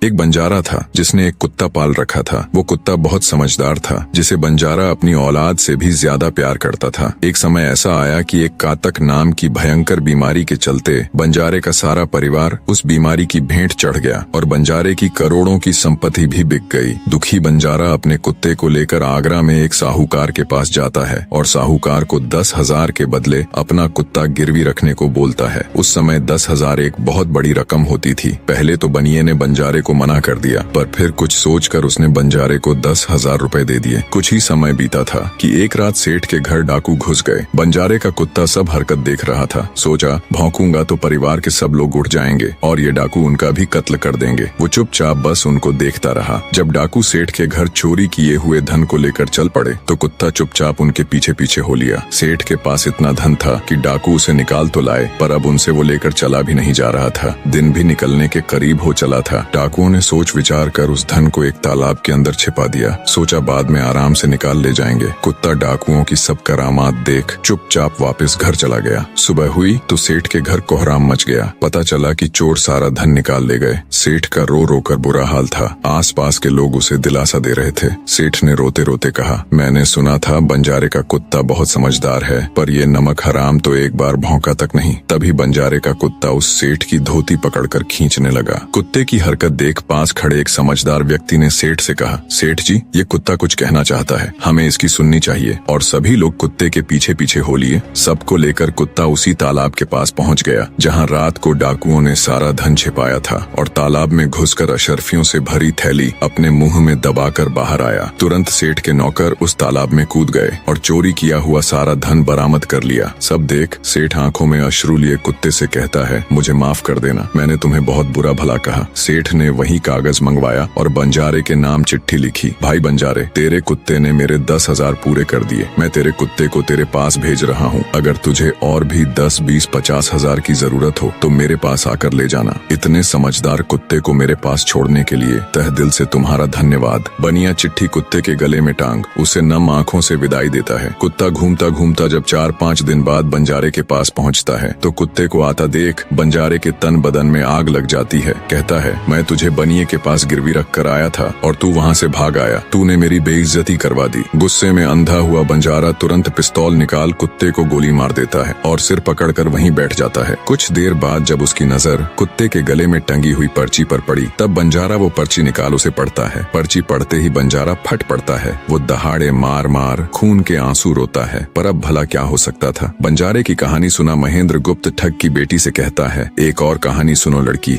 एक बंजारा था जिसने एक कुत्ता पाल रखा था। वो कुत्ता बहुत समझदार था, जिसे बंजारा अपनी औलाद से भी ज्यादा प्यार करता था। एक समय ऐसा आया कि एक कातक नाम की भयंकर बीमारी के चलते बंजारे का सारा परिवार उस बीमारी की भेंट चढ़ गया और बंजारे की करोड़ों की संपत्ति भी बिक गई। दुखी बंजारा अपने कुत्ते को लेकर आगरा में एक साहूकार के पास जाता है और साहूकार को 10,000 के बदले अपना कुत्ता गिरवी रखने को बोलता है। उस समय 10,000 एक बहुत बड़ी रकम होती थी। पहले तो बनिए ने बंजारे को मना कर दिया, पर फिर कुछ सोचकर उसने बंजारे को 10,000 रुपए दे दिए। कुछ ही समय बीता था कि एक रात सेठ के घर डाकू घुस गए। बंजारे का कुत्ता सब हरकत देख रहा था। सोचा भौंकूंगा तो परिवार के सब लोग उठ जाएंगे और ये डाकू उनका भी कत्ल कर देंगे। वो चुपचाप बस उनको देखता रहा। जब डाकू सेठ के घर चोरी किए हुए धन को लेकर चल पड़े तो कुत्ता चुपचाप उनके पीछे पीछे हो लिया। सेठ के पास इतना धन था कि डाकू उसे निकाल तो लाए, पर अब उनसे वो लेकर चला भी नहीं जा रहा था। दिन भी निकलने के करीब हो चला था। डाकुओं ने सोच विचार कर उस धन को एक तालाब के अंदर छिपा दिया। सोचा बाद में आराम से निकाल ले जाएंगे। कुत्ता डाकुओं की सब करामात देख चुपचाप वापस घर चला गया। सुबह हुई तो सेठ के घर कोहराम मच गया। पता चला कि चोर सारा धन निकाल ले गए। सेठ का रो रो कर बुरा हाल था। आसपास के लोग उसे दिलासा दे रहे थे। सेठ ने रोते रोते कहा, मैंने सुना था बंजारे का कुत्ता बहुत समझदार है, पर ये नमक हराम तो एक बार भौंका तक नहीं। तभी बंजारे का कुत्ता उस सेठ की धोती पकड़कर खींचने लगा। कुत्ते की हरकत देख पास खड़े एक समझदार व्यक्ति ने सेठ से कहा, सेठ जी, ये कुत्ता कुछ कहना चाहता है, हमें इसकी सुननी चाहिए। और सभी लोग कुत्ते के पीछे पीछे हो लिए। सबको लेकर कुत्ता उसी तालाब के पास पहुंच गया जहां रात को डाकुओं ने सारा धन छिपाया था, और तालाब में घुसकर अशर्फियों से भरी थैली अपने मुंह में दबाकर बाहर आया। तुरंत सेठ के नौकर उस तालाब में कूद गए और चोरी किया हुआ सारा धन बरामद कर लिया। सब देख सेठ आंखों में अश्रु लिए कुत्ते से कहता है, मुझे माफ कर देना, मैंने तुम्हें बहुत बुरा भला कहा। सेठ ने वही कागज मंगवाया और बंजारे के नाम चिट्ठी लिखी, भाई बंजारे, तेरे कुत्ते ने मेरे 10,000 पूरे कर दिए। मैं तेरे कुत्ते को तेरे पास भेज रहा हूँ। अगर तुझे और भी 10, 20, 50,000 की जरूरत हो तो मेरे पास आकर ले जाना। इतने समझदार कुत्ते को मेरे पास छोड़ने के लिए तहे दिल से तुम्हारा धन्यवाद। बनिया चिट्ठी कुत्ते के गले में टांग उसे नम आंखों से विदाई देता है। कुत्ता घूमता घूमता जब 4-5 दिन बाद बंजारे के पास पहुँचता है तो कुत्ते को आता देख बंजारे के तन बदन में आग लग जाती है। कहता है, मैं तुझे बनिए के पास गिरवी रख कर आया था और तू वहाँ से भाग आया। तूने मेरी बेइज्जती करवा दी। गुस्से में अंधा हुआ बंजारा तुरंत पिस्तौल निकाल कुत्ते को गोली मार देता है और सिर पकड़कर वहीं बैठ जाता है। कुछ देर बाद जब उसकी नजर कुत्ते के गले में टंगी हुई पर्ची पर पड़ी तब बंजारा वो पर्ची निकाल उसे पढ़ता है। पर्ची पढ़ते ही बंजारा फट पड़ता है। वो दहाड़े मार मार खून के आंसू रोता है। पर अब भला क्या हो सकता था। बंजारे की कहानी सुना महेंद्र गुप्त ठग की बेटी से कहता है, एक और कहानी सुनो लड़की।